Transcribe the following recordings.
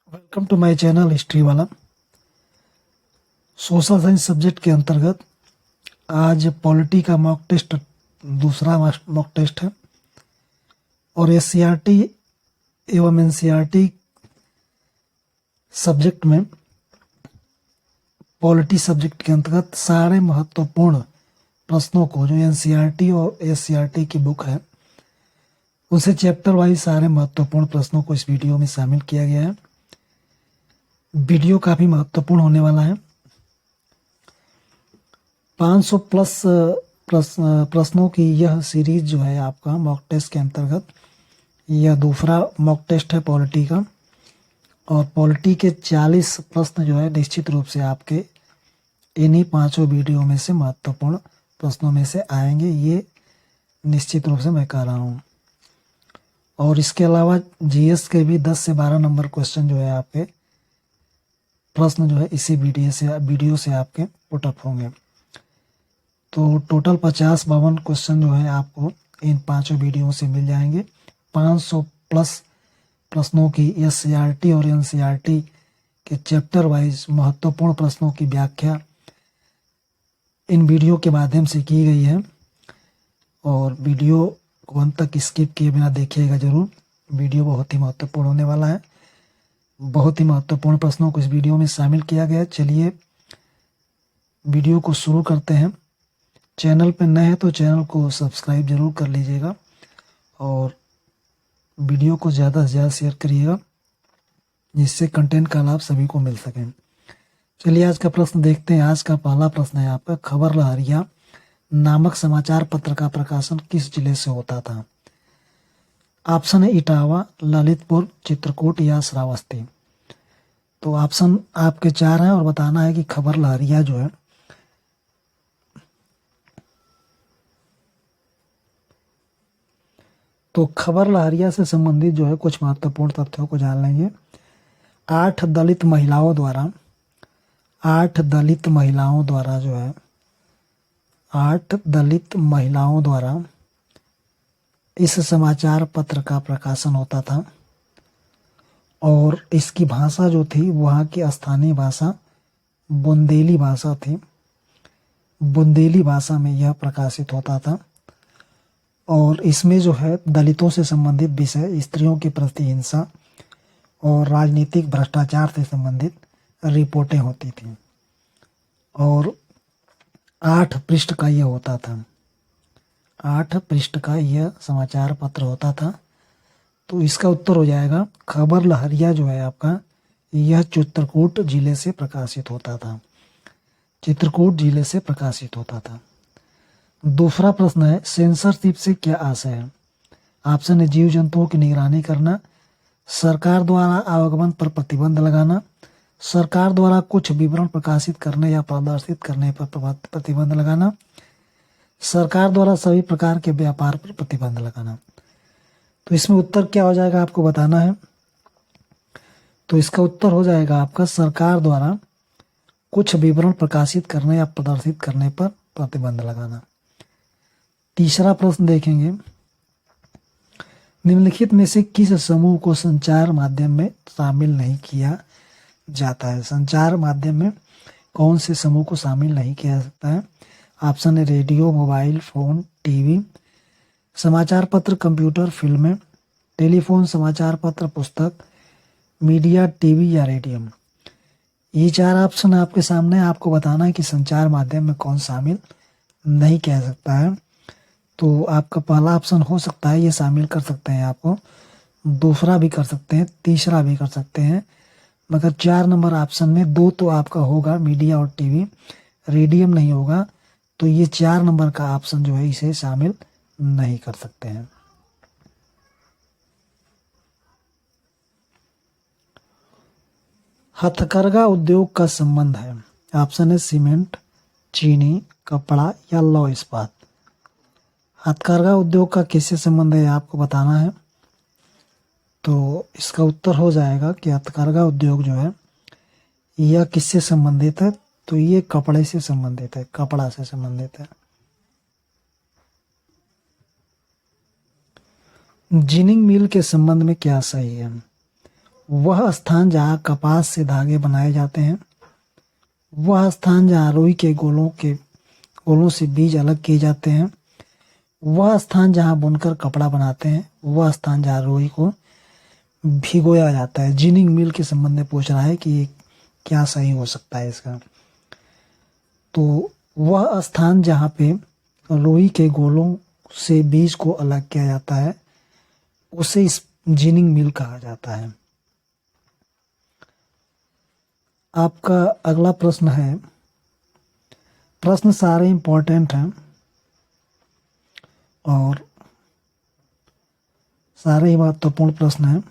Welcome to my channel history वाला। Social science subject के अंतर्गत आज पॉलिटी का मॉक टेस्ट दूसरा मॉक टेस्ट है और एससीईआरटी एवं एनसीईआरटी सब्जेक्ट में पॉलिटी सब्जेक्ट के अंतर्गत सारे महत्वपूर्ण प्रश्नों को जो एनसीईआरटी और एससीईआरटी की बुक है उसे चैप्टर वाइज सारे महत्वपूर्ण प्रश्नों को इस वीडियो में शामिल किया गया है। वीडियो काफी महत्वपूर्ण होने वाला है। 500 प्लस प्रश्नों की यह सीरीज जो है आपका मॉक टेस्ट के अंतर्गत यह दूसरा मॉक टेस्ट है पॉलिटी का और पॉलिटी के 40 प्रश्न जो है निश्चित रूप से आपके इन्हीं पांचों वीडियो में से महत्वपूर्ण प्रश्नों में से आएंगे, ये निश्चित रूप से मैं कह रहा हूँ। और इसके अलावा जीएस के भी 10 से 12 नंबर क्वेश्चन जो है आपके प्रश्न जो है इसी वीडियो से आपके पुटअप होंगे। तो टोटल 50-52 क्वेश्चन जो है आपको इन पांचों वीडियो से मिल जाएंगे। 500 प्लस प्रश्नों की एससीईआरटी और एनसीईआरटी के चैप्टर वाइज महत्वपूर्ण प्रश्नों की व्याख्या इन वीडियो के माध्यम से की गई है और वीडियो को अंत तक स्किप किए बिना देखिएगा जरूर। वीडियो बहुत ही महत्वपूर्ण होने वाला है। बहुत ही महत्वपूर्ण प्रश्नों को इस वीडियो में शामिल किया गया है। चलिए वीडियो को शुरू करते हैं। चैनल पर नए हैं तो चैनल को सब्सक्राइब जरूर कर लीजिएगा और वीडियो को ज़्यादा से ज़्यादा शेयर करिएगा जिससे कंटेंट का लाभ सभी को मिल सके। चलिए आज का प्रश्न देखते हैं। आज का पहला प्रश्न है आपका, खबर लहरिया नामक समाचार पत्र का प्रकाशन किस जिले से होता था? ऑप्शन है इटावा, ललितपुर, चित्रकूट या श्रावस्ती। तो ऑप्शन आपके 4 हैं और बताना है कि खबर लहरिया जो है तो खबर लहरिया से संबंधित जो है कुछ महत्वपूर्ण तथ्यों को जान लेंगे। 8 दलित महिलाओं द्वारा जो है 8 दलित महिलाओं द्वारा इस समाचार पत्र का प्रकाशन होता था और इसकी भाषा जो थी वहाँ की स्थानीय भाषा बुंदेली भाषा थी। बुंदेली भाषा में यह प्रकाशित होता था और इसमें जो है दलितों से संबंधित विषय, स्त्रियों के प्रति हिंसा और राजनीतिक भ्रष्टाचार से संबंधित रिपोर्टें होती थी और 8 पृष्ठ का यह होता था। 8 पृष्ठ का यह समाचार पत्र होता था। तो इसका उत्तर हो जाएगा खबर लहरिया जो है आपका यह चित्रकूट जिले से प्रकाशित होता था। चित्रकूट जिले से प्रकाशित होता था। दूसरा प्रश्न है, सेंसरशिप से क्या आशय है? ऑप्शन है जीव जंतुओं की निगरानी करना, सरकार द्वारा आवागमन पर प्रतिबंध लगाना, सरकार द्वारा कुछ विवरण प्रकाशित करने या प्रदर्शित करने पर प्रतिबंध लगाना, सरकार द्वारा सभी प्रकार के व्यापार पर प्रतिबंध लगाना। तो इसमें उत्तर क्या हो जाएगा आपको बताना है। तो इसका उत्तर हो जाएगा आपका सरकार द्वारा कुछ विवरण प्रकाशित करने या प्रदर्शित करने पर प्रतिबंध लगाना। तीसरा प्रश्न देखेंगे, निम्नलिखित में से किस समूह को संचार माध्यम में शामिल नहीं किया जाता है? संचार माध्यम में कौन से समूह को शामिल नहीं किया जा सकता है? ऑप्शन है रेडियो, मोबाइल फोन, टीवी, समाचार पत्र, कंप्यूटर, फिल्में, टेलीफोन, समाचार पत्र, पुस्तक, मीडिया, टीवी या रेडियम। ये 4 ऑप्शन आपके सामने, आपको बताना है कि संचार माध्यम में कौन शामिल नहीं किया जा सकता है। तो आपका पहला ऑप्शन हो सकता है, ये शामिल कर सकते हैं आपको, दूसरा भी कर सकते हैं, तीसरा भी कर सकते हैं, मगर 4 नंबर ऑप्शन में 2 तो आपका होगा, मीडिया और टीवी, रेडियम नहीं होगा। तो ये 4 नंबर का ऑप्शन जो है इसे शामिल नहीं कर सकते हैं। हथकरघा उद्योग का संबंध है। ऑप्शन है सीमेंट, चीनी, कपड़ा या लौह इस्पात। हथकरघा उद्योग का किससे संबंध है आपको बताना है। तो इसका उत्तर हो जाएगा कि हथकरघा उद्योग जो है यह किससे संबंधित है? तो ये कपड़े से संबंधित है, कपड़ा से संबंधित है। जिनिंग मिल के संबंध में क्या सही है? वह स्थान जहाँ कपास से धागे बनाए जाते हैं, वह स्थान जहाँ रुई के गोलों से बीज अलग किए जाते हैं, वह स्थान जहाँ बुनकर कपड़ा बनाते हैं, वह स्थान जहाँ रुई को भिगोया जाता है। जिनिंग मिल के संबंध में पूछ रहा है कि ये क्या सही हो सकता है इसका। तो वह स्थान जहाँ पे रुई के गोलों से बीज को अलग किया जाता है उसे इस जिनिंग मिल कहा जाता है। आपका अगला प्रश्न है, प्रश्न सारे इंपॉर्टेंट हैं और सारे ही महत्वपूर्ण प्रश्न हैं।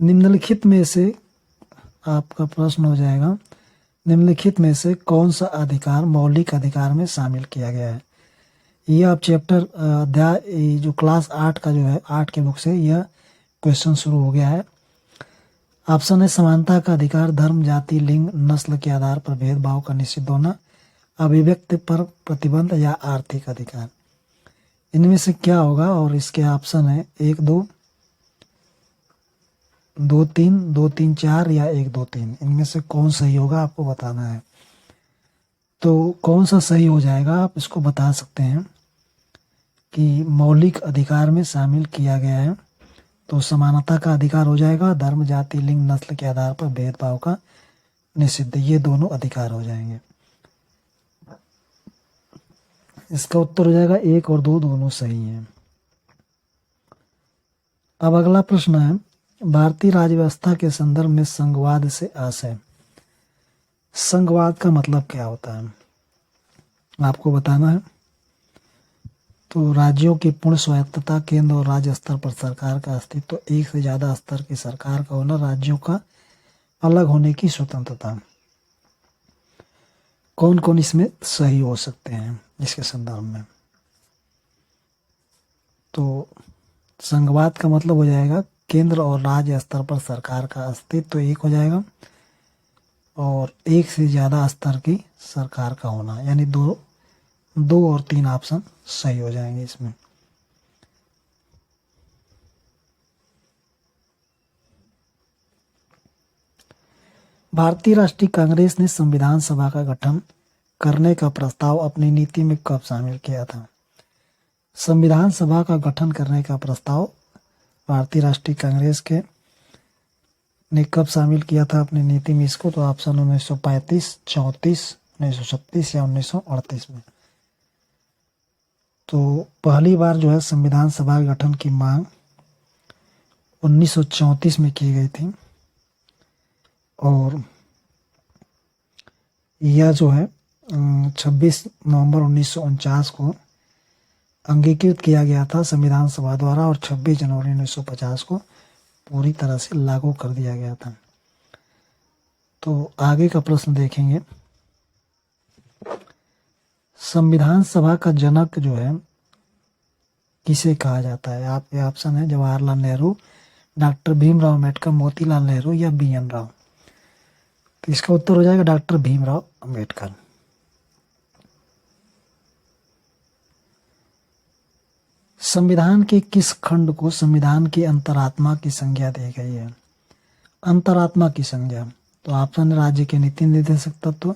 निम्नलिखित में से आपका प्रश्न हो जाएगा, निम्नलिखित में से कौन सा अधिकार मौलिक अधिकार में शामिल किया गया है। यह आप चैप्टर अध्याय जो क्लास 8 का जो है 8 के बुक से यह क्वेश्चन शुरू हो गया है। ऑप्शन है समानता का अधिकार, धर्म, जाति, लिंग, नस्ल के आधार पर भेदभाव का निषेध होना, अभिव्यक्ति पर प्रतिबंध या आर्थिक अधिकार। इनमें से क्या होगा? और इसके ऑप्शन है 1 2 2 3 2 3 4 या 1 2 3। इनमें से कौन सही होगा आपको बताना है। तो कौन सा सही हो जाएगा आप इसको बता सकते हैं कि मौलिक अधिकार में शामिल किया गया है। तो समानता का अधिकार हो जाएगा, धर्म, जाति, लिंग, नस्ल के आधार पर भेदभाव का निषिद्ध, ये दोनों अधिकार हो जाएंगे। इसका उत्तर हो जाएगा 1 और 2 दोनों सही हैं। अब अगला प्रश्न है, भारतीय राज्य व्यवस्था के संदर्भ में संघवाद से आशय। संघवाद का मतलब क्या होता है आपको बताना है। तो राज्यों की पूर्ण स्वायत्तता, केंद्र और राज्य स्तर पर सरकार का अस्तित्व, एक से ज्यादा स्तर की सरकार का होना, राज्यों का अलग होने की स्वतंत्रता। कौन कौन इसमें सही हो सकते हैं इसके संदर्भ में? तो संघवाद का मतलब हो जाएगा केंद्र और राज्य स्तर पर सरकार का अस्तित्व एक हो जाएगा और एक से ज्यादा स्तर की सरकार का होना, यानी 2 और 3 ऑप्शन सही हो जाएंगे इसमें। भारतीय राष्ट्रीय कांग्रेस ने संविधान सभा का गठन करने का प्रस्ताव अपनी नीति में कब शामिल किया था? संविधान सभा का गठन करने का प्रस्ताव भारतीय राष्ट्रीय कांग्रेस के ने कब शामिल किया था अपनी नीति में इसको? तो ऑप्शन 1935, 34, 1936 या 1938 में। तो पहली बार जो है संविधान सभा गठन की मांग 1934 में की गई थी और यह जो है 26 नवंबर 1949 को अंगीकृत किया गया था संविधान सभा द्वारा और 26 जनवरी 1950 को पूरी तरह से लागू कर दिया गया था। तो आगे का प्रश्न देखेंगे, संविधान सभा का जनक जो है किसे कहा जाता है? आपके ऑप्शन है जवाहरलाल नेहरू, डॉक्टर भीमराव अम्बेडकर, मोतीलाल नेहरू या BN राव। तो इसका उत्तर हो जाएगा डॉक्टर भीमराव अम्बेडकर। संविधान के किस खंड को संविधान की अंतरात्मा की संज्ञा दी गई है? अंतरात्मा की संज्ञा। तो ऑप्शन राज्य के नीति निर्देशक तत्व,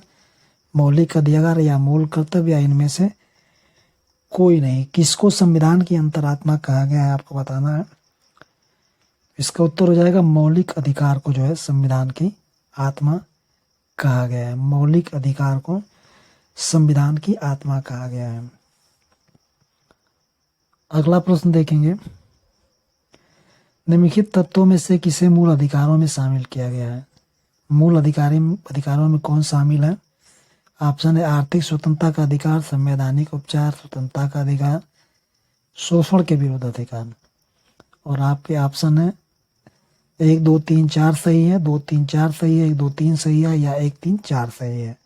मौलिक अधिकार या मूल कर्तव्य या इनमें से कोई नहीं। किसको संविधान की अंतरात्मा कहा गया है आपको बताना है। इसका उत्तर हो जाएगा मौलिक अधिकार को जो है संविधान की आत्मा कहा गया है। मौलिक अधिकार को संविधान की आत्मा कहा गया है। अगला प्रश्न देखेंगे, निम्नलिखित तत्वों में से किसे मूल अधिकारों में शामिल किया गया है? मूल अधिकारों में कौन शामिल है? ऑप्शन है आर्थिक स्वतंत्रता का अधिकार, संवैधानिक उपचार, स्वतंत्रता का अधिकार, शोषण के विरुद्ध अधिकार। और आपके ऑप्शन है 1 2 3 4 सही है, 2 3 4 सही है, 1 2 3 सही है या 1 3 4 सही है।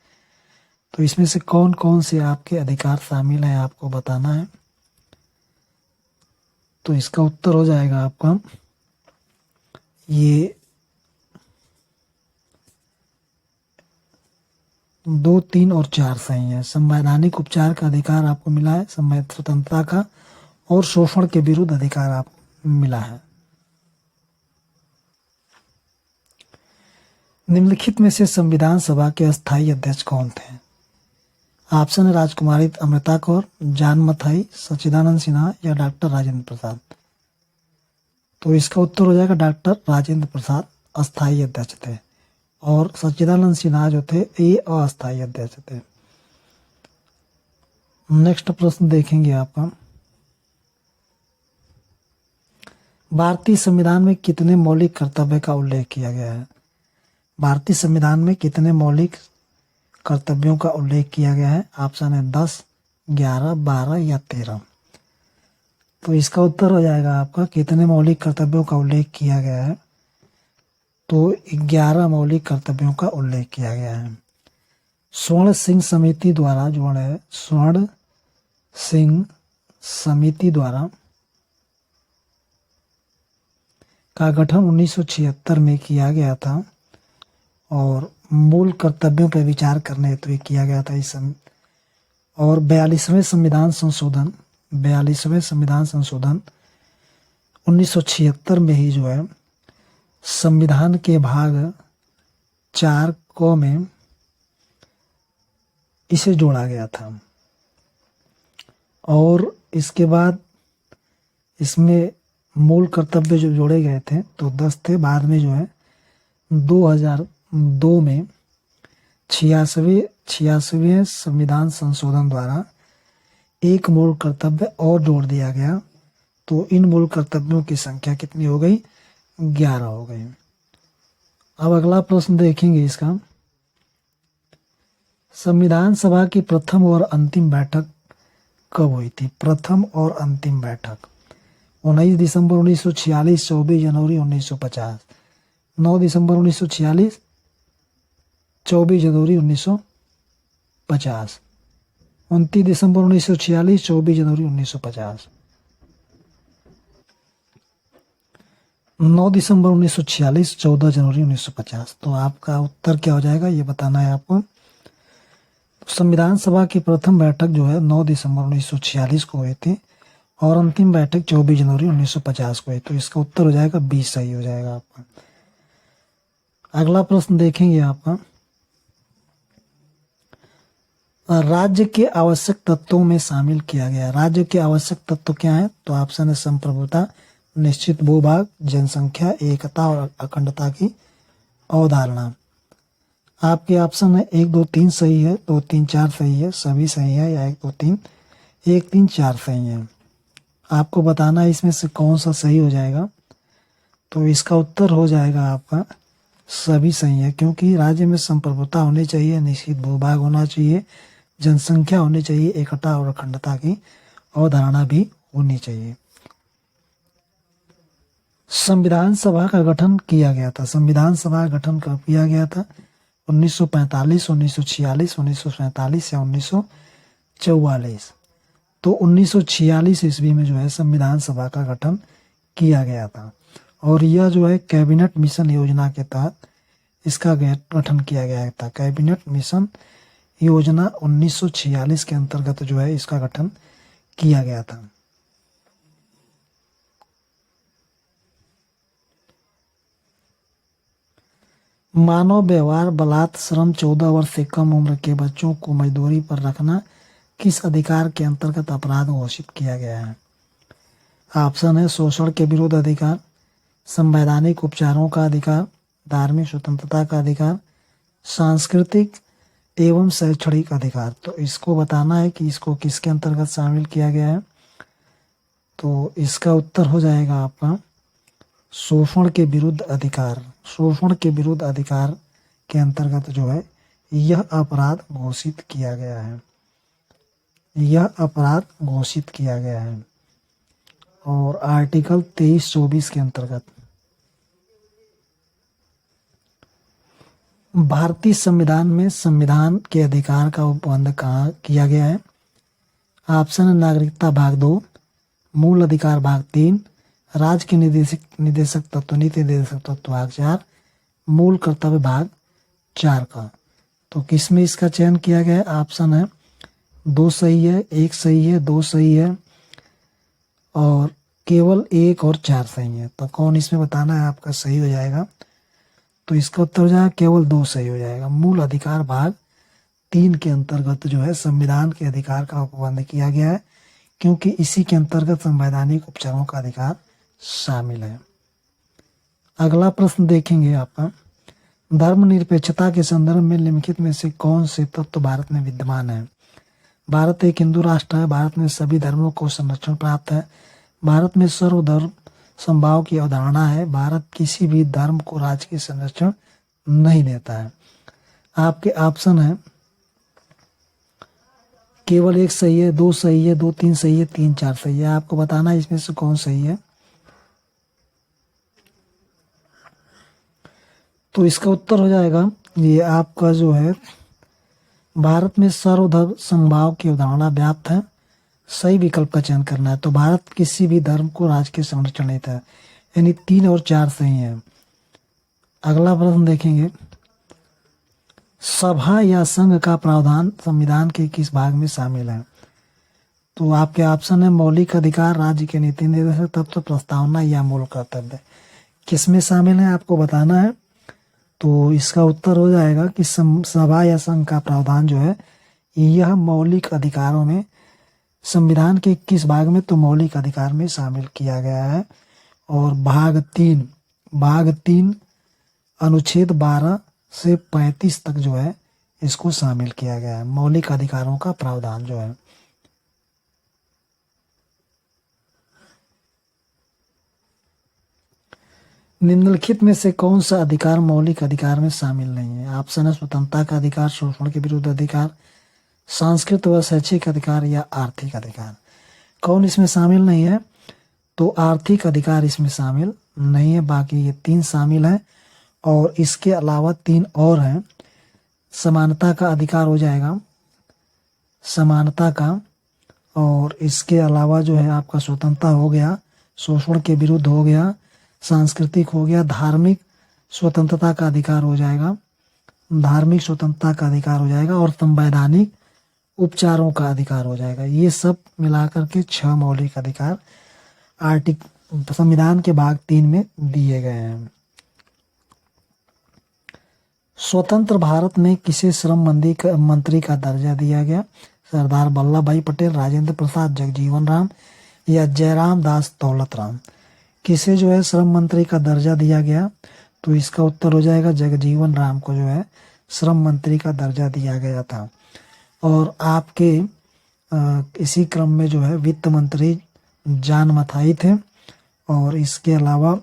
तो इसमें से कौन कौन से आपके अधिकार शामिल है आपको बताना है। तो इसका उत्तर हो जाएगा आपका ये 2 3 और 4 सही है। संवैधानिक उपचार का अधिकार आपको मिला है, स्वतंत्रता का और शोषण के विरुद्ध अधिकार आपको मिला है। निम्नलिखित में से संविधान सभा के अस्थायी अध्यक्ष कौन थे? ऑप्शन है राजकुमारी अमृता कौर, जान मथाई, सच्चिदानंद सिन्हा या डॉक्टर राजेंद्र प्रसाद। तो इसका उत्तर हो जाएगा डॉक्टर राजेंद्र प्रसाद अस्थायी अध्यक्ष थे और सच्चिदानंद सिन्हा जो थे ये अस्थायी अध्यक्ष थे। नेक्स्ट प्रश्न देखेंगे आपका, भारतीय संविधान में कितने मौलिक कर्तव्य का उल्लेख किया गया है? भारतीय संविधान में कितने मौलिक कर्तव्यों का उल्लेख किया गया है? ऑप्शन है 10, 11, 12 या 13। तो इसका उत्तर हो जाएगा आपका कितने मौलिक कर्तव्यों का उल्लेख किया गया है? तो 11 मौलिक कर्तव्यों का उल्लेख किया गया है। स्वर्ण सिंह समिति द्वारा जो है स्वर्ण सिंह समिति द्वारा का गठन 1976 में किया गया था और मूल कर्तव्यों पर विचार करने हेतु किया गया था इस समय। और 42वें संविधान संशोधन 1976 में ही जो है संविधान के भाग 4 क में इसे जोड़ा गया था और इसके बाद इसमें मूल कर्तव्य जो जोड़े गए थे तो 10 थे। बाद में जो है 2002 में 86वें संविधान संशोधन द्वारा एक मूल कर्तव्य और जोड़ दिया गया। तो इन मूल कर्तव्यों की संख्या कितनी हो गई? 11 हो गई। अब अगला प्रश्न देखेंगे इसका, संविधान सभा की प्रथम और अंतिम बैठक कब हुई थी? प्रथम और अंतिम बैठक 19 दिसंबर 1946, 24 जनवरी 1950। 9 दिसंबर 1946, 24 जनवरी 1950। 29 दिसंबर 1946, 24 जनवरी 1950। 9 दिसंबर 1946, 14 जनवरी 1950। तो आपका उत्तर क्या हो जाएगा ये बताना है आपको। संविधान सभा की प्रथम बैठक जो है 9 दिसंबर 1946 को हुई थी और अंतिम बैठक 24 जनवरी 1950 को हुई। तो इसका उत्तर हो जाएगा 20 सही हो जाएगा आपका। अगला प्रश्न देखेंगे आपका, राज्य के आवश्यक तत्वों में शामिल किया गया। राज्य के आवश्यक तत्व क्या है? तो ऑप्शन है संप्रभुता, निश्चित भूभाग, जनसंख्या, एकता और अखंडता की अवधारणा। आपके ऑप्शन है 1, 2, 3 सही है, 2, 3, 4 सही है, सभी सही है या 1, 2, 3, 1, 3, 4 सही है। आपको बताना है इसमें से कौन सा सही हो जाएगा। तो इसका उत्तर हो जाएगा आपका सभी सही है, क्योंकि राज्य में संप्रभुता होनी चाहिए, निश्चित भूभाग होना चाहिए, जनसंख्या होनी चाहिए, एकता और अखंडता की अवधारणा भी होनी चाहिए। संविधान सभा का गठन किया गया था। संविधान सभा का गठन कब किया गया था? 1945, 1946, 1947 या 1944। तो 1946 ईस्वी में जो है संविधान सभा का गठन किया गया था और यह जो है कैबिनेट मिशन योजना के तहत इसका गठन किया गया था। कैबिनेट मिशन योजना 1946 के अंतर्गत जो है इसका गठन किया गया था। मानव व्यवहार बलात् श्रम 14 वर्ष से कम उम्र के बच्चों को मजदूरी पर रखना किस अधिकार के अंतर्गत अपराध घोषित किया गया है? ऑप्शन है शोषण के विरुद्ध अधिकार, संवैधानिक उपचारों का अधिकार, धार्मिक स्वतंत्रता का अधिकार, सांस्कृतिक एवं शैक्षणिक अधिकार। तो इसको बताना है कि इसको किसके अंतर्गत शामिल किया गया है। तो इसका उत्तर हो जाएगा आपका शोषण के विरुद्ध अधिकार। शोषण के विरुद्ध अधिकार के अंतर्गत जो है यह अपराध घोषित किया गया है। यह अपराध घोषित किया गया है और आर्टिकल 23-24 के अंतर्गत। भारतीय संविधान में संविधान के अधिकार का उपबंध कहाँ किया गया है? ऑप्शन है नागरिकता भाग 2, मूल अधिकार भाग 3, राज्य के निदेशक तत्व, नीति निर्देशक तत्व भाग 4, मूल कर्तव्य भाग 4 का। तो किस में इसका चयन किया गया है? ऑप्शन है 2 सही है, 1 सही है, 2 सही है और केवल 1 और 4 सही है। तो कौन इसमें बताना है आपका सही हो जाएगा। तो इसका उत्तर हो जाएगा केवल 2 सही हो जाएगा। मूल अधिकार भाग 3 के अंतर्गत जो है संविधान के अधिकार का उपबंध किया गया है, क्योंकि इसी के अंतर्गत संवैधानिक उपचारों का अधिकार शामिल है। अगला प्रश्न देखेंगे आपका, धर्मनिरपेक्षता के संदर्भ में निम्नलिखित में से कौन से तत्व भारत में विद्यमान है? भारत एक हिंदू राष्ट्र है, भारत में सभी धर्मों को संरक्षण प्राप्त है, भारत में सर्वधर्म समभाव की अवधारणा है, भारत किसी भी धर्म को राजकीय संरक्षण नहीं देता है। आपके ऑप्शन है केवल 1 सही है, 2 सही है, 2 3 सही है, 3 4 सही है। आपको बताना है इसमें से कौन सही है। तो इसका उत्तर हो जाएगा ये आपका जो है, भारत में सर्वधर्म समभाव की अवधारणा व्याप्त है। सही विकल्प का चयन करना है। तो भारत किसी भी धर्म को राजकीय संरक्षण नहीं देता है, यानी 3 और 4 सही है। अगला प्रश्न देखेंगे, सभा या संघ का प्रावधान संविधान के किस भाग में शामिल है? तो आपके ऑप्शन है मौलिक अधिकार, राज्य के नीति निर्देशक तत्व, प्रस्तावना या मूल कर्तव्य। किस में शामिल है आपको बताना है। तो इसका उत्तर हो जाएगा कि सभा या संघ का प्रावधान जो है यह मौलिक अधिकारों में संविधान के किस भाग में? तो मौलिक अधिकार में शामिल किया गया है। और भाग 3 अनुच्छेद 12 से 35 तक जो है इसको शामिल किया गया है, मौलिक अधिकारों का प्रावधान जो है। निम्नलिखित में से कौन सा अधिकार मौलिक अधिकार में शामिल नहीं है? ऑप्शन है स्वतंत्रता का अधिकार, शोषण के विरुद्ध अधिकार, सांस्कृतिक व शैक्षिक अधिकार या आर्थिक अधिकार। कौन इसमें शामिल नहीं है? तो आर्थिक अधिकार इसमें शामिल नहीं है। बाकी ये 3 शामिल है और इसके अलावा 3 और हैं। समानता का अधिकार हो जाएगा, समानता का, और इसके अलावा जो है आपका स्वतंत्रता हो गया, शोषण के विरुद्ध हो गया, सांस्कृतिक हो गया, धार्मिक स्वतंत्रता का अधिकार हो जाएगा, धार्मिक स्वतंत्रता का अधिकार हो जाएगा, और संवैधानिक उपचारों का अधिकार हो जाएगा। ये सब मिलाकर के 6 मौलिक अधिकार संविधान के भाग 3 में दिए गए हैं। स्वतंत्र भारत में किसे श्रम मंत्री का दर्जा दिया गया? सरदार वल्लभ भाई पटेल, राजेंद्र प्रसाद, जगजीवन राम या जयराम दास दौलत राम। किसे जो है श्रम मंत्री का दर्जा दिया गया? तो इसका उत्तर हो जाएगा जगजीवन राम को जो है श्रम मंत्री का दर्जा दिया गया था। और आपके इसी क्रम में जो है वित्त मंत्री जॉन मथाई थे, और इसके अलावा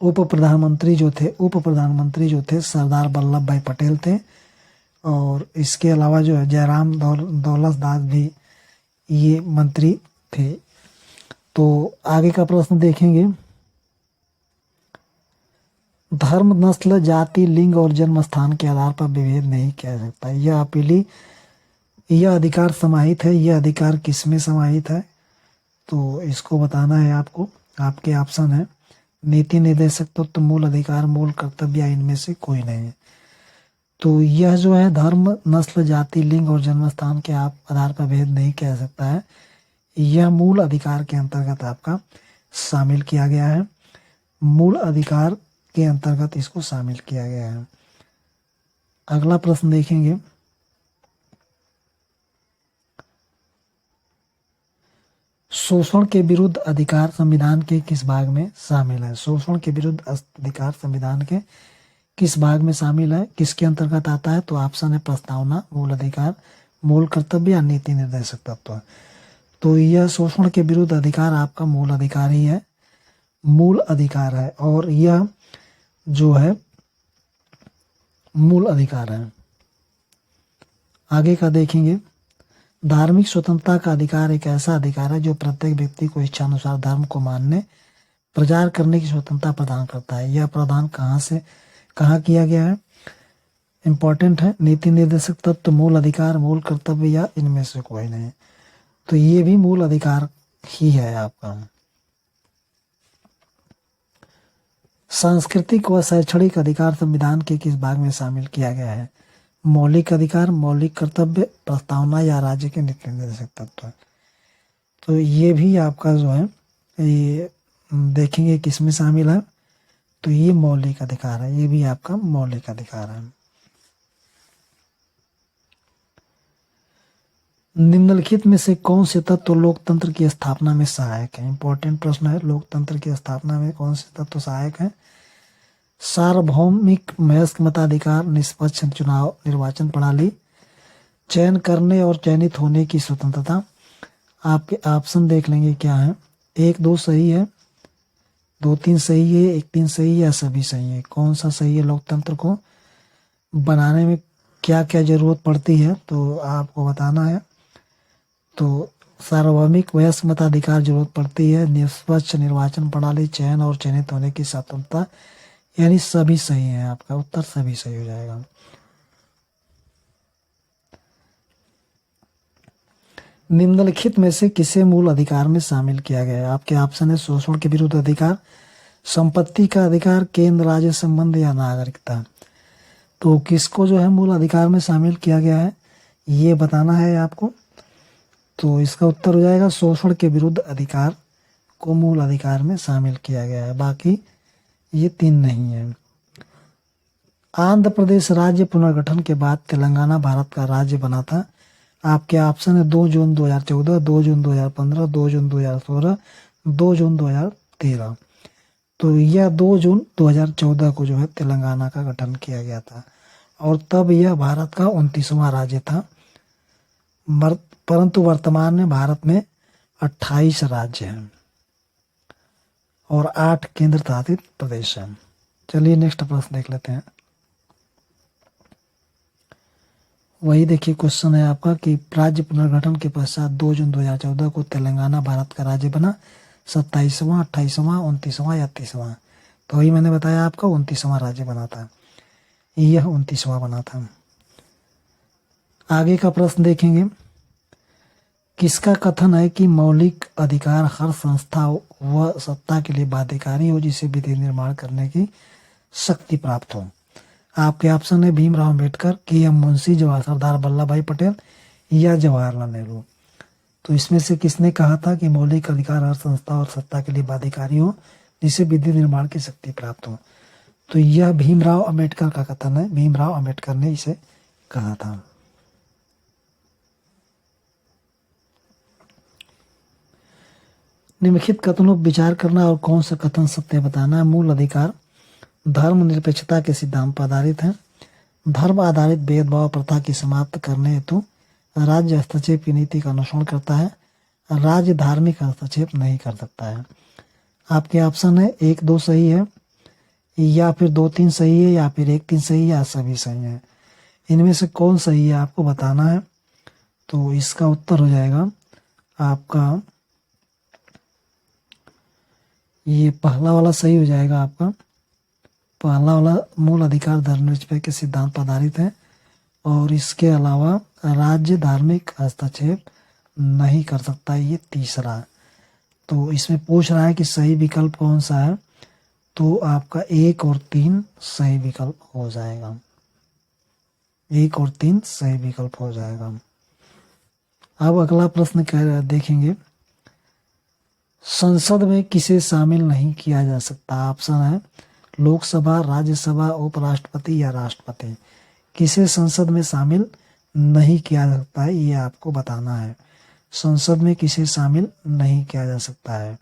उप प्रधानमंत्री जो थे सरदार वल्लभ भाई पटेल थे, और इसके अलावा जो है जयराम दौलत दास भी ये मंत्री थे। तो आगे का प्रश्न देखेंगे, धर्म, नस्ल, जाति, लिंग और जन्म स्थान के आधार पर विभेद नहीं किया जा सकता। यह अधिकार समाहित है। यह अधिकार किसमें समाहित है? तो इसको बताना है आपको। आपके ऑप्शन है नीति निर्देशक तत्व, मूल अधिकार, मूल कर्तव्य या इनमें से कोई नहीं है। तो यह जो है धर्म, नस्ल, जाति, लिंग और जन्म स्थान के आधार पर भेद नहीं किया जा सकता है। यह मूल अधिकार के अंतर्गत आपका शामिल किया गया है। मूल अधिकार के अंतर्गत इसको शामिल किया गया है। अगला प्रश्न देखेंगे, शोषण के विरुद्ध अधिकार संविधान के किस भाग में शामिल है? शोषण के विरुद्ध अधिकार संविधान के किस भाग में शामिल है, किसके अंतर्गत आता है? तो ऑप्शन है प्रस्तावना, मूल अधिकार, मूल कर्तव्य या नीति निर्देशक तत्व। तो यह शोषण के विरुद्ध अधिकार आपका मूल अधिकार ही है, मूल अधिकार है, और यह जो है मूल अधिकार है। आगे का देखेंगे, धार्मिक स्वतंत्रता का अधिकार एक ऐसा अधिकार है जो प्रत्येक व्यक्ति को इच्छानुसार धर्म को मानने, प्रचार करने की स्वतंत्रता प्रदान करता है। यह प्रावधान कहाँ किया गया है? इंपॉर्टेंट है। नीति निर्देशक तत्व, मूल अधिकार, मूल कर्तव्य या इनमें से कोई नहीं। तो ये भी मूल अधिकार ही है आपका। सांस्कृतिक व शैक्षणिक अधिकार संविधान के किस भाग में शामिल किया गया है? मौलिक अधिकार, मौलिक कर्तव्य, प्रस्तावना या राज्य के नीति निर्देशक तत्व। तो ये भी आपका जो है ये देखेंगे किस में शामिल है। तो ये मौलिक अधिकार है, ये भी आपका मौलिक अधिकार है। निम्नलिखित में से कौन से तत्व लोकतंत्र की स्थापना में सहायक है? इंपॉर्टेंट प्रश्न है। लोकतंत्र की स्थापना में कौन से तत्व सहायक है? सार्वभौमिक वयस्क मताधिकार, निष्पक्ष चुनाव निर्वाचन प्रणाली, चयन करने और चयनित होने की स्वतंत्रता। आपके ऑप्शन देख लेंगे क्या है। 1 2 सही है, 2 3 सही है, 1 3 सही है या सभी सही है? कौन सा सही है? लोकतंत्र को बनाने में क्या क्या जरूरत पड़ती है तो आपको बताना है। तो सार्वभौमिक वयस्क मताधिकार जरूरत पड़ती है, निष्पक्ष निर्वाचन प्रणाली, चयन और चयनित होने की स्वतंत्रता, यानी सभी सही है। आपका उत्तर सभी सही हो जाएगा। निम्नलिखित में से किसे मूल अधिकार में शामिल किया गया है? आपके ऑप्शन है शोषण के विरुद्ध अधिकार, संपत्ति का अधिकार, केंद्र राज्य संबंध या नागरिकता। तो किसको जो है मूल अधिकार में शामिल किया गया है ये बताना है आपको। तो इसका उत्तर हो जाएगा शोषण के विरुद्ध अधिकार को मूल अधिकार में शामिल किया गया है, बाकी ये 3 नहीं है। आंध्र प्रदेश राज्य पुनर्गठन के बाद तेलंगाना भारत का राज्य बना था। आपके ऑप्शन है 2 जून 2014, 2 जून 2015, 2 जून 2016, 2 जून 2013। तो यह 2 जून 2014 को जो है तेलंगाना का गठन किया गया था और तब यह भारत का 29वां राज्य था। परंतु वर्तमान में भारत में 28 राज्य हैं और 8 केंद्र शासित प्रदेश हैं। चलिए नेक्स्ट प्रश्न देख लेते हैं। वही देखिए क्वेश्चन है आपका कि राज्य पुनर्गठन के पश्चात 2 जून 2014 को तेलंगाना भारत का राज्य बना, 27वां, 28वां, 29वां या 30वां? तो वही मैंने बताया आपका 29वां राज्य बना था, यह 29वां बना था। आगे का प्रश्न देखेंगे। किसका कथन है कि मौलिक अधिकार हर संस्था व सत्ता के लिए बाध्यकारी हो जिसे विधि निर्माण करने की शक्ति प्राप्त हो? आपके ऑप्शन है भीमराव अम्बेडकर, के.एम. मुंशी, सरदार वल्लभ भाई पटेल या जवाहरलाल नेहरू। तो इसमें से किसने कहा था कि मौलिक अधिकार हर संस्था और सत्ता के लिए बाध्यकारी हो जिसे विधि निर्माण की शक्ति प्राप्त हो? तो यह भीमराव अम्बेडकर का कथन है। भीमराव अम्बेडकर ने इसे कहा था। निम्नलिखित कथनों पर विचार करना और कौन सा कथन सत्य बताना है। मूल अधिकार धर्म निरपेक्षता के सिद्धांत पर आधारित है। धर्म आधारित भेदभाव प्रथा की समाप्त करने हेतु राज्य हस्तक्षेप की नीति का अनुसरण करता है। राज्य धार्मिक हस्तक्षेप नहीं कर सकता है। आपके ऑप्शन है 1 2 सही है या फिर 2 3 सही है या फिर 1 3 सही है या सभी सही है? इनमें से कौन सही है आपको बताना है। तो इसका उत्तर हो जाएगा आपका ये पहला वाला सही हो जाएगा। आपका पहला वाला मूल अधिकार धर्मनिरपेक्ष के सिद्धांत पर आधारित है और इसके अलावा राज्य धार्मिक हस्तक्षेप नहीं कर सकता, ये तीसरा। तो इसमें पूछ रहा है कि सही विकल्प कौन सा है, तो आपका 1 और 3 सही विकल्प हो जाएगा। 1 और 3 सही विकल्प हो जाएगा। अब अगला प्रश्न देखेंगे। संसद में किसे शामिल नहीं किया जा सकता? ऑप्शन है लोकसभा, राज्यसभा, उपराष्ट्रपति या राष्ट्रपति। किसे संसद में शामिल नहीं किया जा सकता है ये आपको बताना है। संसद में किसे शामिल नहीं किया जा सकता है?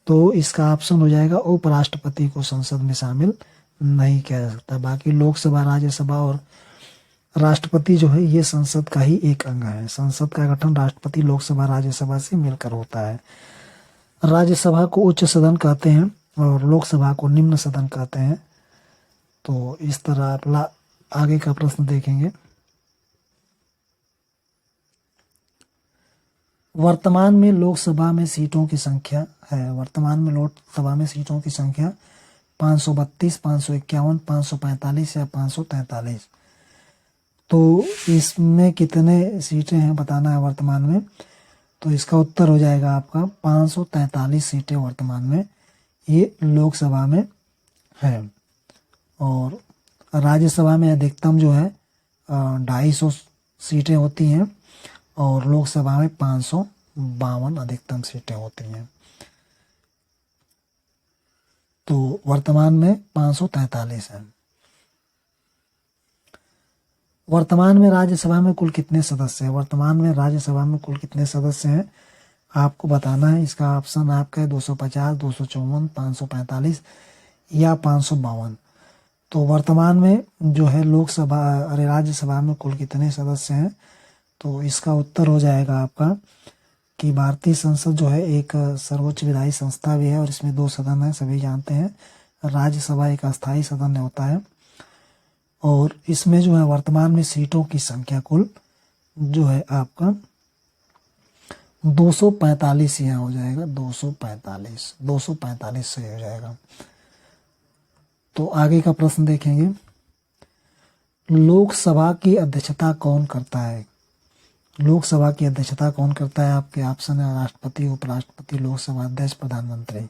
तो इसका ऑप्शन हो जाएगा उपराष्ट्रपति को संसद में शामिल नहीं किया जा सकता। बाकी लोकसभा, राज्यसभा और राष्ट्रपति जो है ये संसद का ही एक अंग है। संसद का गठन राष्ट्रपति, लोकसभा, राज्यसभा से मिलकर होता है। राज्यसभा को उच्च सदन कहते हैं और लोकसभा को निम्न सदन कहते हैं। तो इस तरह आप आगे का प्रश्न देखेंगे। वर्तमान में लोकसभा में सीटों की संख्या है। वर्तमान में लोकसभा में सीटों की संख्या 532, 551, 545 या 543। तो इसमें कितने सीटें हैं बताना है वर्तमान में। तो इसका उत्तर हो जाएगा आपका 543 सीटें वर्तमान में ये लोकसभा में है और राज्यसभा में अधिकतम जो है 250 सीटें होती हैं और लोकसभा में 552 अधिकतम सीटें होती हैं। तो वर्तमान में 543 है। वर्तमान में राज्यसभा में कुल कितने सदस्य हैं? वर्तमान में राज्यसभा में कुल कितने सदस्य हैं आपको बताना है। इसका ऑप्शन आपका है 250, 254, 545 या 552। तो वर्तमान में जो है लोकसभा अरे राज्यसभा में कुल कितने सदस्य हैं? तो इसका उत्तर हो जाएगा आपका कि भारतीय संसद जो है एक सर्वोच्च विधायी संस्था भी है और इसमें 2 सदन है, सभी जानते हैं। राज्यसभा एक अस्थायी सदन होता है और इसमें जो है वर्तमान में सीटों की संख्या कुल जो है आपका 245 यहाँ हो जाएगा। 245 सही हो जाएगा। तो आगे का प्रश्न देखेंगे, लोकसभा की अध्यक्षता कौन करता है? लोकसभा की अध्यक्षता कौन करता है? आपके ऑप्शन है राष्ट्रपति, उपराष्ट्रपति, लोकसभा अध्यक्ष, प्रधानमंत्री।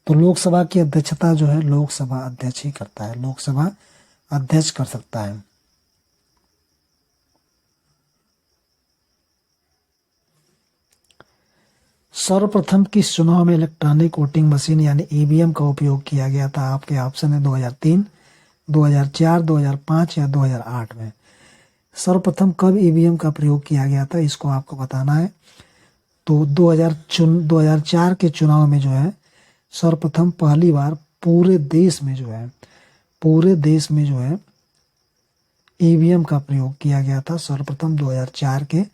तो लोकसभा की अध्यक्षता जो है लोकसभा अध्यक्ष ही करता है, लोकसभा अध्यक्ष कर सकता है। सर्वप्रथम किस चुनाव में इलेक्ट्रॉनिक वोटिंग मशीन यानी ईवीएम का उपयोग किया गया था? आपके ऑप्शन है 2003, 2004, 2005 या 2008 में। सर्वप्रथम कब ईवीएम का प्रयोग किया गया था इसको आपको बताना है। तो 2004 के चुनाव में जो है सर्वप्रथम पहली बार पूरे देश में जो है ईवीएम का प्रयोग किया गया था। सर्वप्रथम 2004 के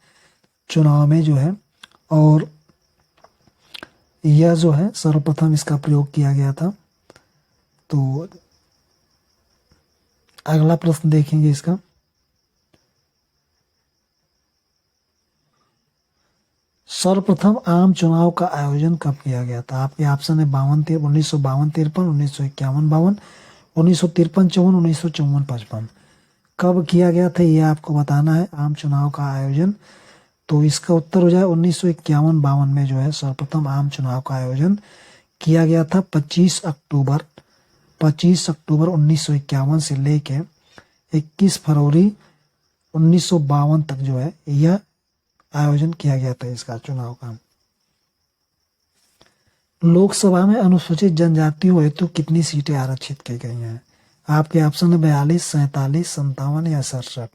चुनाव में जो है, और यह जो है सर्वप्रथम इसका प्रयोग किया गया था। तो अगला प्रश्न देखेंगे इसका, सर्वप्रथम आम चुनाव का आयोजन कब किया गया था? आपके ऑप्शन है 1952, 53, 1951, 1953, 54, 1954, 55। कब किया गया था ये आपको बताना है आम चुनाव का आयोजन। तो इसका उत्तर हो जाए 1951-52 में जो है सर्वप्रथम आम चुनाव का आयोजन किया गया था। 25 अक्टूबर 1951 से लेके 21 फरवरी 1952 तक जो है यह आयोजन किया गया था इसका चुनाव का। लोकसभा में अनुसूचित जनजातियों हेतु कितनी सीटें आरक्षित की गई हैं? आपके ऑप्शन है 42, 47, 57 या 67।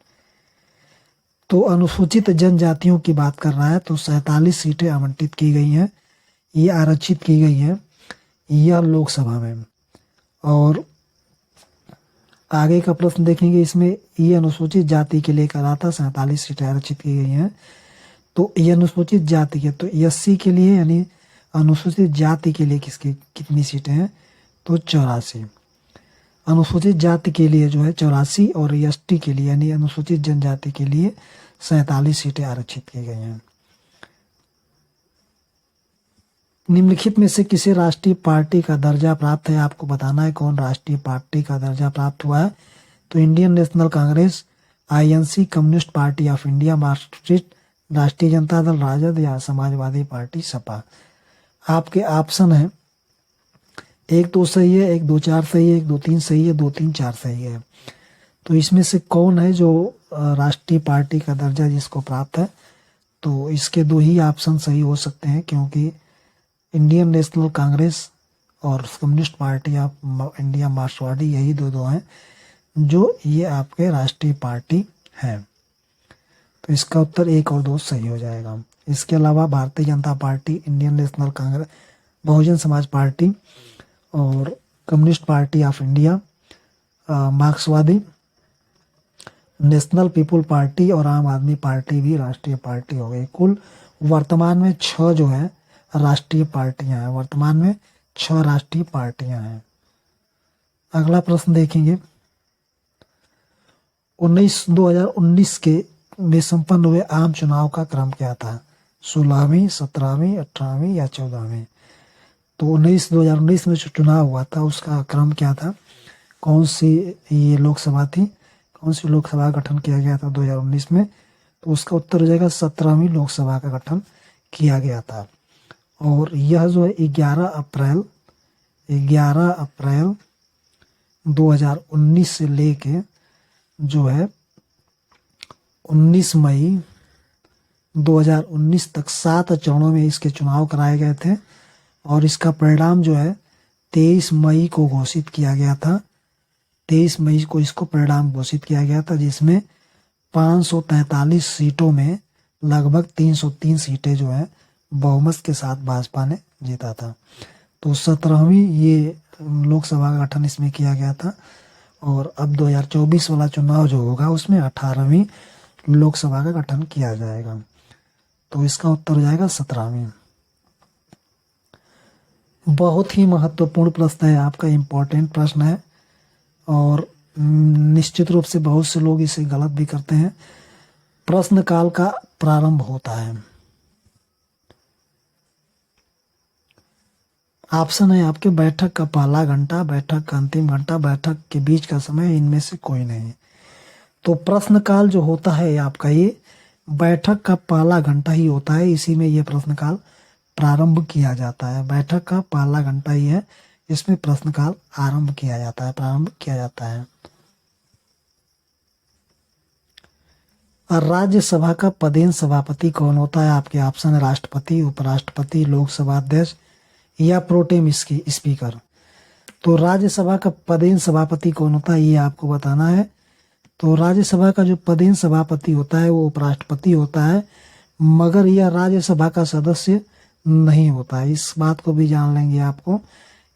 तो अनुसूचित जनजातियों की बात कर रहा है तो 47 सीटें आवंटित की गई हैं, ये आरक्षित की गई हैं यह लोकसभा में। और आगे का प्रश्न देखेंगे, इसमें ये अनुसूचित जाति के लिए करा था 47 सीटें आरक्षित की गई हैं। तो ये अनुसूचित जाति के, तो एससी के लिए यानी अनुसूचित जाति के लिए किसकी कितनी सीटें हैं? तो 84। अनुसूचित जाति के लिए जो है 84 और एसटी के लिए यानी अनुसूचित जनजाति के लिए 47 सीटें आरक्षित की गई हैं। निम्नलिखित में से किसे राष्ट्रीय पार्टी का दर्जा प्राप्त है? आपको बताना है कौन राष्ट्रीय पार्टी का दर्जा प्राप्त हुआ है। तो Indian national Congress, INC, communist party of India, Marxist, राष्ट्रीय जनता दल, राजद या समाजवादी पार्टी सपा। आपके ऑप्शन है 1, 2 सही है, 1, 2, 4 सही है, 1, 2, 3 सही है, 2, 3, 4 सही है। तो इसमें से कौन है जो राष्ट्रीय पार्टी का दर्जा जिसको प्राप्त है? तो इसके 2 ही ऑप्शन सही हो सकते हैं क्योंकि इंडियन नेशनल कांग्रेस और कम्युनिस्ट पार्टी ऑफ इंडिया मार्क्सवादी यही दो हैं जो ये आपके राष्ट्रीय पार्टी हैं। तो इसका उत्तर 1 और 2 सही हो जाएगा। इसके अलावा Bharatiya Janata party, Indian national Congress, Bahujan Samaj party और कम्युनिस्ट पार्टी ऑफ इंडिया, मार्क्सवादी, नेशनल पीपुल पार्टी और आम आदमी पार्टी भी राष्ट्रीय पार्टी हो गई। कुल वर्तमान में 6 जो है राष्ट्रीय पार्टियां हैं। वर्तमान में 6 राष्ट्रीय पार्टियां हैं। अगला प्रश्न देखेंगे, 2019 के में संपन्न हुए आम चुनाव का क्रम क्या था? 16वीं, 17वीं, 18वीं या 14वीं? तो 2019 में जो चुनाव हुआ था उसका क्रम क्या था? कौन सी ये लोकसभा थी? कौन सी लोकसभा का गठन किया गया था 2019 में? तो उसका उत्तर हो जाएगा 17वीं लोकसभा का गठन किया गया था। और यह जो है 11 अप्रैल 2019 से लेके जो है 19 मई 2019 तक 7 चरणों में इसके चुनाव कराए गए थे और इसका परिणाम जो है 23 मई को घोषित किया गया था। 23 मई को इसको परिणाम घोषित किया गया था, जिसमें 543 सीटों में लगभग 303 सीटें जो है बहुमत के साथ भाजपा ने जीता था। तो 17वीं ये लोकसभा का गठन इसमें किया गया था। और अब 2024 वाला चुनाव जो होगा उसमें 18वीं लोकसभा का गठन किया जाएगा। तो इसका उत्तर हो जाएगा 17वीं। बहुत ही महत्वपूर्ण प्रश्न है आपका, इम्पोर्टेंट प्रश्न है और निश्चित रूप से बहुत से लोग इसे गलत भी करते हैं। प्रश्न काल का प्रारंभ होता है, ऑप्शन है आपके बैठक का पहला घंटा, बैठक का अंतिम घंटा, बैठक के बीच का समय, इनमें से कोई नहीं। तो प्रश्न काल जो होता है आपका ये बैठक का पहला घंटा ही होता है, इसी में ये प्रश्न काल प्रारंभ किया जाता है। बैठक का पहला घंटा ही है, इसमें प्रश्न काल आरंभ किया जाता है, प्रारंभ किया जाता है। और राज्यसभा का पदेन सभापति कौन होता है? आपके ऑप्शन है राष्ट्रपति, उपराष्ट्रपति, लोकसभा अध्यक्ष या प्रोटेम स्पीकर। तो राज्यसभा का पदेन सभापति कौन होता है ये आपको बताना है। तो राज्यसभा का जो पदेन सभापति होता है वो उपराष्ट्रपति होता है, मगर यह राज्यसभा का सदस्य नहीं होता है। इस बात को भी जान लेंगे आपको,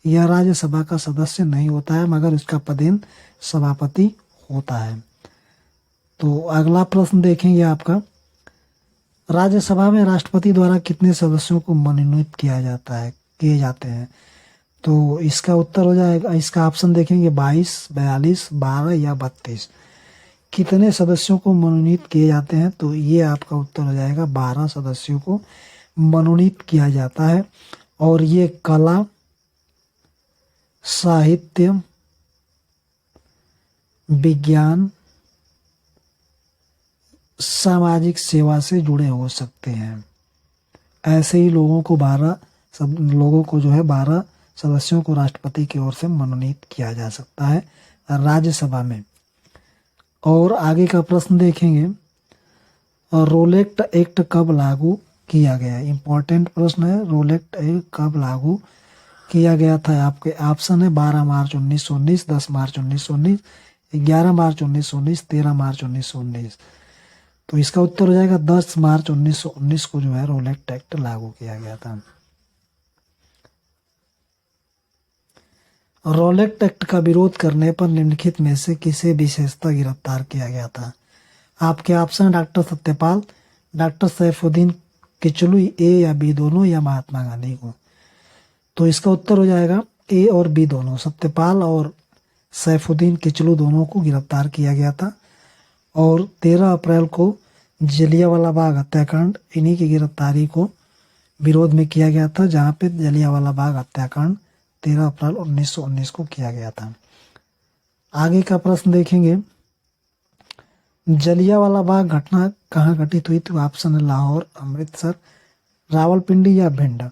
यह राज्यसभा का सदस्य नहीं होता है मगर इसका पदेन सभापति होता है। तो अगला प्रश्न देखेंगे आपका, राज्यसभा में राष्ट्रपति द्वारा कितने सदस्यों को मनोनीत किए जाते हैं? तो इसका उत्तर हो जाएगा, इसका ऑप्शन देखेंगे 22, 42, 12 या 32। कितने सदस्यों को मनोनीत किए जाते हैं? तो ये आपका उत्तर हो जाएगा 12 सदस्यों को मनोनीत किया जाता है। और ये कला, साहित्य, विज्ञान, सामाजिक सेवा से जुड़े हो सकते हैं। ऐसे ही लोगों को 12 सदस्यों को राष्ट्रपति की ओर से मनोनीत किया जा सकता है राज्यसभा में। और आगे का प्रश्न देखेंगे, रोलेक्ट एक्ट कब लागू किया गया? इंपॉर्टेंट प्रश्न है, रोलेक्ट एक्ट कब लागू किया गया था? आपके ऑप्शन है 12 मार्च 1919, 10 मार्च 1919, 11 मार्च 1919, 13 मार्च 1919। तो इसका उत्तर हो जाएगा 10 मार्च 1919 को जो है रोलेक्ट एक्ट लागू किया गया था। रोलेक्ट एक्ट का विरोध करने पर निम्नलिखित में से किसे विशेषतः गिरफ्तार किया गया था? आपके option doctor Satyapal, doctor Saifuddin Kitchlew, A या बी दोनों, या महात्मा गांधी को। तो इसका उत्तर हो जाएगा ए और बी दोनों, सत्यपाल और सैफुद्दीन किचलू दोनों को गिरफ्तार किया गया था। और 13 अप्रैल को जलियांवाला बाग हत्याकांड, इन्हीं की गिरफ्तारी को विरोध में किया गया था, जहां पे जलियांवाला बाग हत्याकांड 13 अप्रैल 1919 को किया गया था। आगे का प्रश्न देखेंगे, जलियांवाला बाग घटना कहाँ घटित हुई? तो ऑप्शन है लाहौर, अमृतसर, रावलपिंडी या भिंड।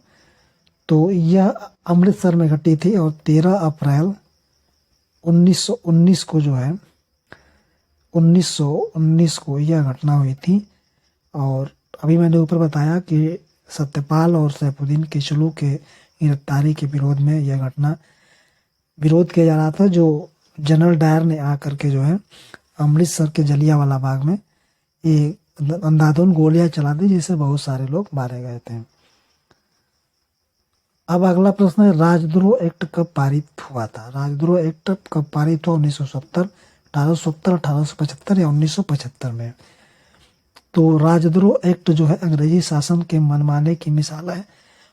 तो यह अमृतसर में घटी थी और 13 अप्रैल 1919 को जो है 1919 को यह घटना हुई थी। और अभी मैंने ऊपर बताया कि सत्यपाल और सैफुद्दीन किचलू के गिरफ्तारी के विरोध में यह घटना विरोध किया जा रहा था, जो जनरल डायर ने आकर के जो है अमृतसर के जलियांवाला बाग में एक अंधाधुंध गोलियां चला दी, जिससे बहुत सारे लोग मारे गए थे। अब अगला प्रश्न है, राजद्रोह एक्ट कब पारित हुआ था? राजद्रोह एक्ट कब पारित हुआ? 1970, 1870, 1875 या 1975 में। तो राजद्रोह एक्ट जो है अंग्रेजी शासन के मनमाने की मिसाल है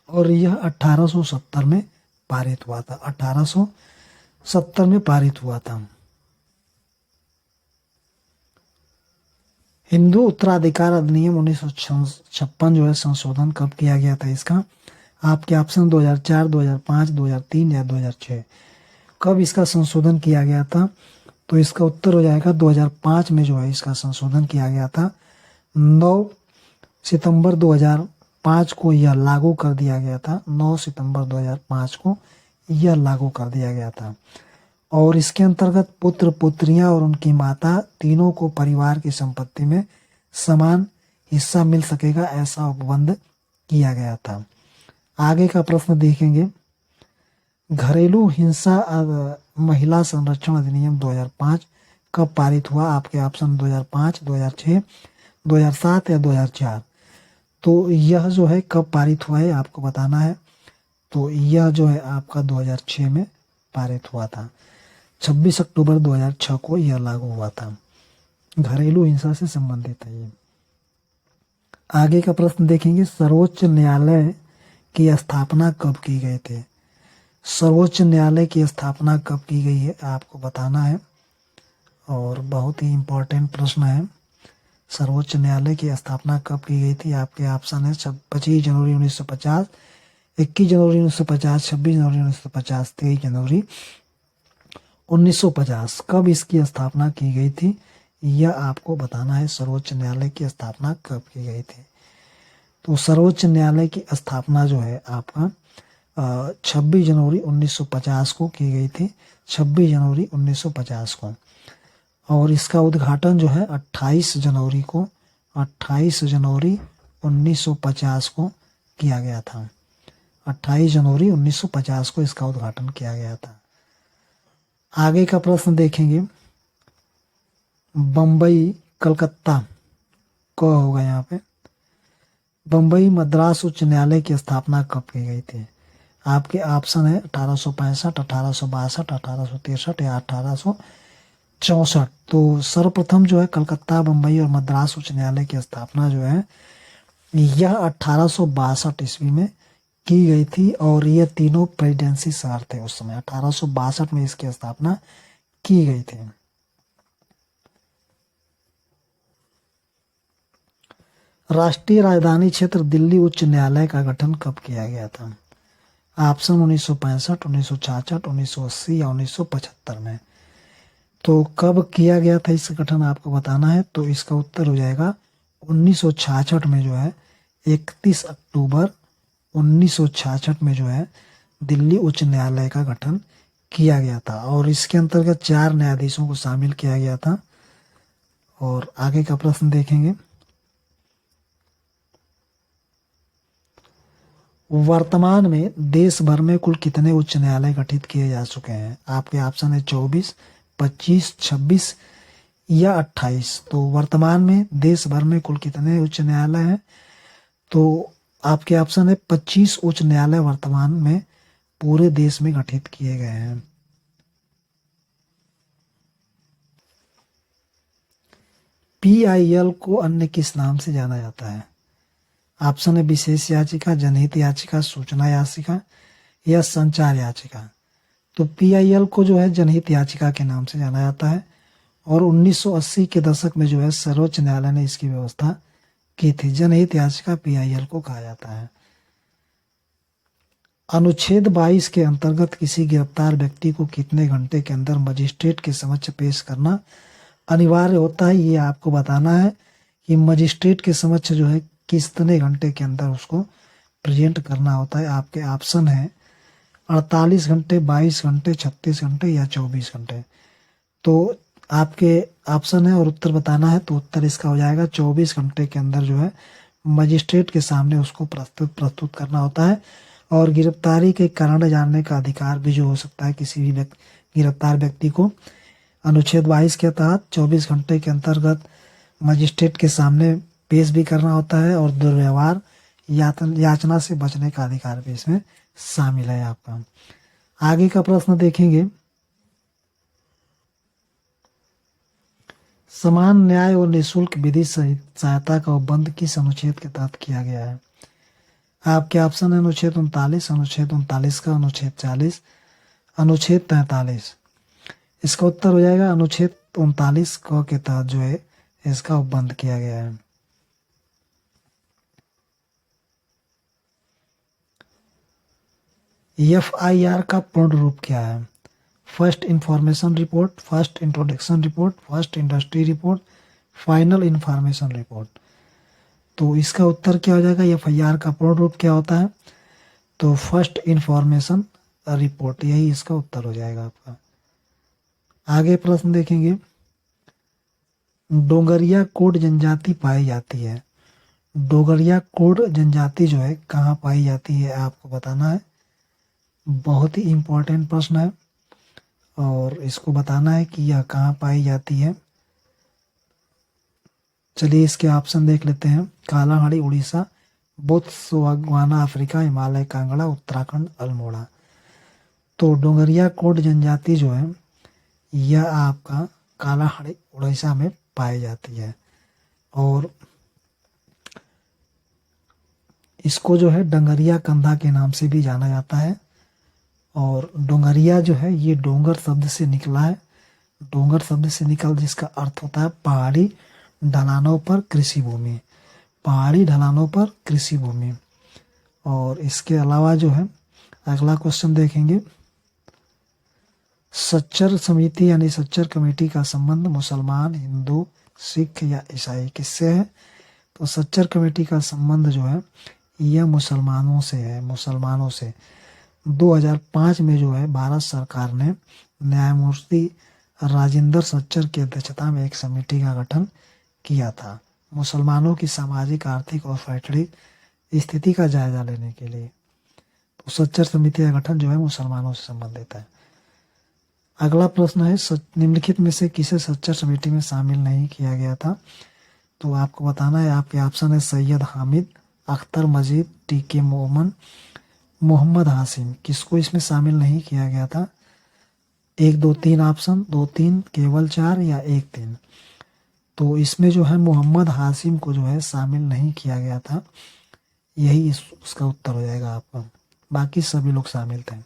और यह 1870 में पारित हुआ था। 1870 में पारित हुआ था। हिंदू उत्तराधिकार अधिनियम 1956 जो है संशोधन कब किया गया था? इसका आपके ऑप्शन 2004, 2005, 2003 या 2006। कब इसका संशोधन किया गया था? तो इसका उत्तर हो जाएगा 2005 में जो है इसका संशोधन किया गया था। 9 सितंबर 2005 को यह लागू कर दिया गया था। 9 सितंबर 2005 को यह लागू कर दिया गया था। और इसके अंतर्गत पुत्र, पुत्रियां और उनकी माता तीनों को परिवार की संपत्ति में समान हिस्सा मिल सकेगा, ऐसा उपबंध किया गया था। आगे का प्रश्न देखेंगे, घरेलू हिंसा महिला संरक्षण अधिनियम 2005 कब पारित हुआ? आपके ऑप्शन 2005, 2006, 2007 या 2004। तो यह जो है कब पारित हुआ है आपको बताना है। तो यह जो है आपका 2006 में पारित हुआ था। 26 अक्टूबर 2006 को यह लागू हुआ था। घरेलू हिंसा से संबंधित है ये। आगे का प्रश्न देखेंगे, सर्वोच्च न्यायालय की स्थापना कब की गई थी? सर्वोच्च न्यायालय की स्थापना कब की गई है आपको बताना है, और बहुत ही इम्पोर्टेंट प्रश्न है। सर्वोच्च न्यायालय की स्थापना कब की गई थी? आपके ऑप्शन है 25 जनवरी 1950, 21 जनवरी 1950, 26 जनवरी 1950, 23 जनवरी 1950। कब इसकी स्थापना की गई थी यह आपको बताना है। सर्वोच्च न्यायालय की स्थापना कब की गई थी? तो सर्वोच्च न्यायालय की स्थापना जो है आपका 26 जनवरी 1950 को की गई थी। 26 जनवरी 1950 को। और इसका उद्घाटन जो है 28 जनवरी 1950 को किया गया था। 28 जनवरी 1950 को इसका उद्घाटन किया गया था। आगे का प्रश्न देखेंगे, बम्बई कलकत्ता को होगा यहाँ पे। बम्बई मद्रास उच्च न्यायालय की स्थापना कब की गई थी? आपके ऑप्शन है 1865, 1862, 1863 या 1864। तो सर्वप्रथम जो है कलकत्ता, बम्बई और मद्रास उच्च न्यायालय की स्थापना जो है यह 1862 ईस्वी में की गई थी। और ये तीनों प्रेसिडेंसी शहर थे उस समय। 1862 में इसकी स्थापना की गई थी। राष्ट्रीय राजधानी क्षेत्र दिल्ली उच्च न्यायालय का गठन कब किया गया था? ऑप्शन 1965, 1966, 1980 या 1975 में। तो कब किया गया था इसका गठन आपको बताना है। तो इसका उत्तर हो जाएगा 1966 में जो है 31 अक्टूबर 1966 में जो है दिल्ली उच्च न्यायालय का गठन किया गया था। और इसके अंतर्गत 4 न्यायाधीशों को शामिल किया गया था। और आगे का प्रश्न देखेंगे, वर्तमान में देश भर में कुल कितने उच्च न्यायालय गठित किए जा चुके हैं? आपके ऑप्शन है 24, 25, 26 या 28। तो वर्तमान में देश भर में कुल कितने उच्च न्यायालय हैं? तो आपके ऑप्शन है 25 उच्च न्यायालय वर्तमान में पूरे देश में गठित किए गए हैं। PIL को अन्य किस नाम से जाना जाता है? ऑप्शन है विशेष याचिका, जनहित याचिका, सूचना याचिका या संचार याचिका। तो PIL को जो है जनहित याचिका के नाम से जाना जाता है। और 1980 के दशक में जो है सर्वोच्च न्यायालय ने इसकी व्यवस्था की थी। जनहित याचिका PIL को कहा जाता है। अनुच्छेद 22 के अंतर्गत किसी गिरफ्तार व्यक्ति को कितने घंटे के अंदर मजिस्ट्रेट के समक्ष पेश करना अनिवार्य होता है? ये आपको बताना है कि मजिस्ट्रेट के समक्ष जो है कितने घंटे के अंदर उसको प्रेजेंट करना होता है। आपके ऑप्शन है 48 घंटे, 22 घंटे, 36 घंटे या 24 घंटे। तो आपके ऑप्शन है और उत्तर बताना है। तो उत्तर इसका हो जाएगा 24 घंटे के अंदर जो है मजिस्ट्रेट के सामने उसको प्रस्तुत करना होता है। और गिरफ्तारी के कारण जानने का अधिकार भी जो हो सकता है किसी भी गिरफ्तार व्यक्ति को अनुच्छेद 22 के तहत 24 घंटे के अंतर्गत मजिस्ट्रेट के सामने पेश भी करना होता है। और दुर्व्यवहार याचना से बचने का अधिकार भी इसमें शामिल है आपका। आगे का प्रश्न देखेंगे, समान न्याय और निःशुल्क विधि सहायता का उपबंध किस अनुच्छेद के तहत किया गया है? आपके ऑप्शन है अनुच्छेद 39, अनुच्छेद 39 का, अनुच्छेद 40, अनुच्छेद 43। इसका उत्तर हो जाएगा अनुच्छेद 39 क के तहत जो है इसका उपबंध किया गया है। FIR का पूर्ण रूप क्या है? First information report, first introduction report, first industry report, final information report. तो इसका उत्तर क्या हो जाएगा? FIR का पूर्ण रूप क्या होता है? तो फर्स्ट इंफॉर्मेशन रिपोर्ट, यही इसका उत्तर हो जाएगा आपका। आगे प्रश्न देखेंगे, डोगरिया कोड जनजाति पाई जाती है। डोगरिया कोड जनजाति जो है कहाँ पाई जाती है आपको बताना है। बहुत ही इम्पोर्टेंट प्रश्न है और इसको बताना है कि यह कहाँ पाई जाती है। चलिए इसके ऑप्शन देख लेते हैं। Kalahandi Orissa, Botswana Africa, Himalaya Kangra, Uttarakhand Almora. तो डोंगरिया कोट जनजाति जो है यह आपका कालाहांडी उड़ीसा में पाई जाती है और इसको जो है डंगरिया कंधा के नाम से भी जाना जाता है। और डोंगरिया जो है ये डोंगर शब्द से निकला है, डोंगर शब्द से निकल जिसका अर्थ होता है पहाड़ी ढलानों पर कृषि भूमि, पहाड़ी ढलानों पर कृषि भूमि। और इसके अलावा जो है अगला क्वेश्चन देखेंगे, सच्चर समिति यानी सच्चर कमेटी का संबंध मुसलमान, हिंदू, सिख या ईसाई किससे है? तो सच्चर कमेटी का संबंध जो है यह मुसलमानों से है, मुसलमानों से। 2005 में जो है भारत सरकार ने न्यायमूर्ति राजेंद्र सच्चर की अध्यक्षता में एक समिति का गठन किया था मुसलमानों की सामाजिक, आर्थिक और शैक्षणिक स्थिति का जायजा लेने के लिए। तो सच्चर समिति का गठन जो है मुसलमानों से संबंधित है। अगला प्रश्न है, निम्नलिखित में से किसे सच्चर समिति में शामिल नहीं किया गया था? तो आपको बताना है, आपके ऑप्शन है सैयद हामिद, अख्तर मजीद, टीके मोमन, मोहम्मद हाशिम। किसको इसमें शामिल नहीं किया गया था? 1 2 3 ऑप्शन, 2 3, केवल 4 या 1 3। तो इसमें जो है मोहम्मद हाशिम को जो है शामिल नहीं किया गया था, यही उसका उत्तर हो जाएगा आपका। बाकी सभी लोग शामिल थे।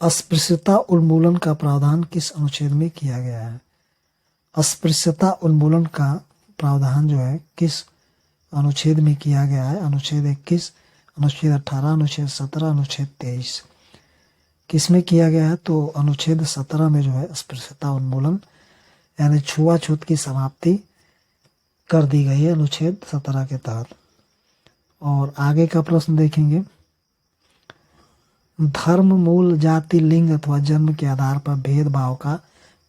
अस्पृश्यता उन्मूलन का प्रावधान किस अनुच्छेद में किया गया है? अस्पृश्यता उन्मूलन का प्रावधान जो है किस अनुच्छेद में किया गया है? अनुच्छेद 21, अनुच्छेद 18, अनुच्छेद 17, अनुच्छेद 23। किस में किया गया है? तो अनुच्छेद 17 में जो है अस्पृश्यता उन्मूलन यानी छुआछूत की समाप्ति कर दी गई है अनुच्छेद 17 के तहत। और आगे का प्रश्न देखेंगे, धर्म, मूल, जाति, लिंग अथवा जन्म के आधार पर भेदभाव का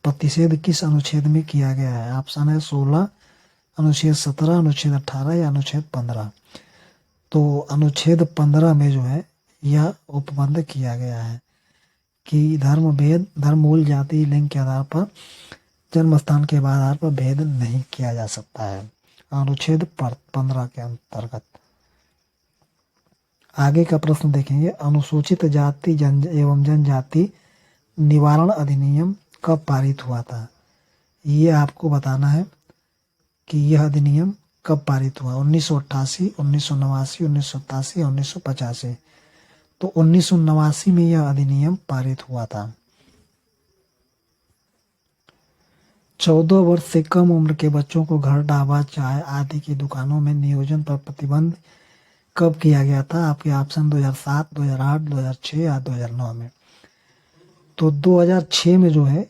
प्रतिषेध किस अनुच्छेद में किया गया है? ऑप्शन है 16, अनुच्छेद 17, अनुच्छेद 18 या अनुच्छेद 15। तो अनुच्छेद 15 में जो है यह उपबंध किया गया है कि धर्म भेद, धर्म, मूल, जाति, लिंग के आधार पर, जन्म स्थान के आधार पर भेद नहीं किया जा सकता है, अनुच्छेद 15 के अंतर्गत। आगे का प्रश्न देखेंगे, अनुसूचित जाति एवं जनजाति निवारण अधिनियम कब पारित हुआ था? ये आपको बताना है कि यह अधिनियम कब पारित हुआ। 1988, 1989, 1987 या 1985। तो 1989 में यह अधिनियम पारित हुआ था। 14 वर्ष से कम उम्र के बच्चों को घर, ढाबा, चाय आदि की दुकानों में नियोजन पर प्रतिबंध कब किया गया था? आपके ऑप्शन 2007, 2008, 2006 या 2009 में। तो 2006 में जो है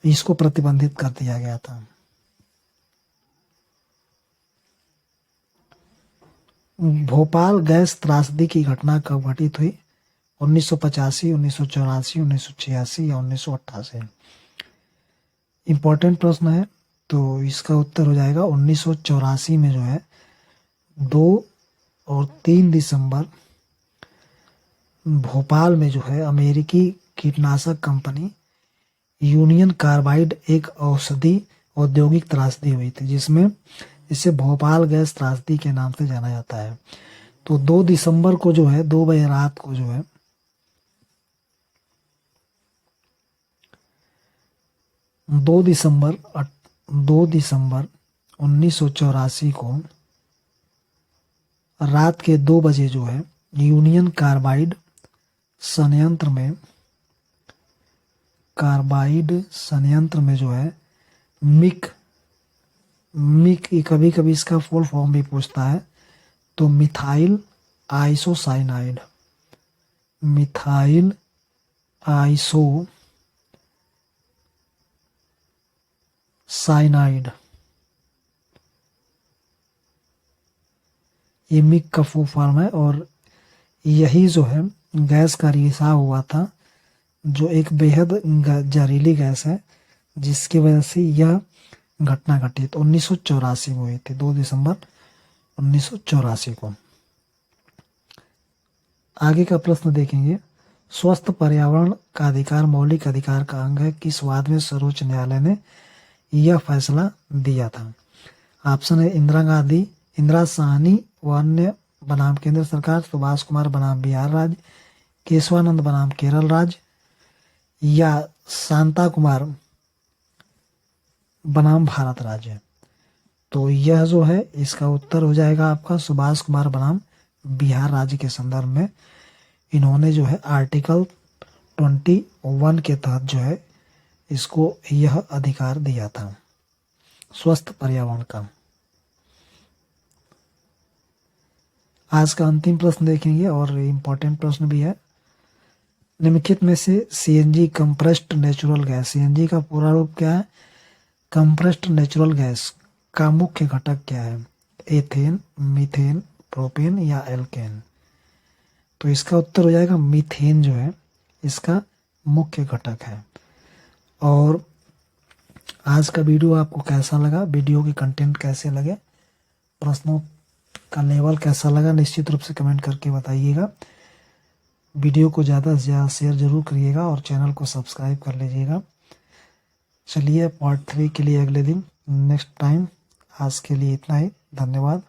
इसको प्रतिबंधित कर दिया गया था। भोपाल गैस त्रासदी की घटना कब घटित हुई? 1985, 1984, 1986 या 1988। इंपॉर्टेंट प्रश्न है, तो इसका उत्तर हो जाएगा 1984 में जो है 2 और 3 दिसंबर भोपाल में जो है अमेरिकी कीटनाशक कंपनी यूनियन कार्बाइड एक औषधि औद्योगिक त्रासदी हुई थी, जिसमें इसे भोपाल गैस त्रासदी के नाम से जाना जाता है। तो 2 दिसंबर को जो है 2 बजे रात को जो है 2 दिसंबर 1984 को रात के 2 बजे जो है यूनियन कार्बाइड संयंत्र में जो है मिक कभी कभी इसका फुल फॉर्म भी पूछता है, तो मिथाइल आइसोसाइनाइड ये मिक का फुल फॉर्म है। और यही जो है गैस का रिसाव हुआ था, जो एक बेहद जहरीली गैस है, जिसकी वजह से यह घटना घटी। तो 1984 में हुई थी, 2 दिसंबर 1984 को। आगे का प्रश्न देखेंगे, स्वस्थ पर्यावरण का अधिकार मौलिक अधिकार का अंग है, किस वाद में सर्वोच्च न्यायालय ने यह फैसला दिया था? ऑप्शन है इंदिरा गांधी, इंदिरा साहनी व अन्य बनाम केंद्र सरकार, सुभाष कुमार बनाम बिहार राज्य, केशवानंद बनाम केरल राज्य या शांता कुमार बनाम भारत राज्य। तो यह जो है इसका उत्तर हो जाएगा आपका सुभाष कुमार बनाम बिहार राज्य के संदर्भ में इन्होंने जो है आर्टिकल 21 के तहत जो है इसको यह अधिकार दिया था स्वस्थ पर्यावरण का। आज का अंतिम प्रश्न देखेंगे और इम्पोर्टेंट प्रश्न भी है। निम्नलिखित में से CNG compressed natural gas, CNG का पूरा रूप क्या है? कंप्रेस्ड नेचुरल गैस का मुख्य घटक क्या है? एथेन, मीथेन, प्रोपेन या एल्केन? तो इसका उत्तर हो जाएगा मीथेन जो है इसका मुख्य घटक है। और आज का वीडियो आपको कैसा लगा, वीडियो के कंटेंट कैसे लगे, प्रश्नों का लेवल कैसा लगा, निश्चित रूप से कमेंट करके बताइएगा। वीडियो को ज़्यादा से ज़्यादा शेयर जरूर करिएगा और चैनल को सब्सक्राइब कर लीजिएगा। चलिए पार्ट 3 के लिए अगले दिन नेक्स्ट टाइम। आज के लिए इतना ही, धन्यवाद।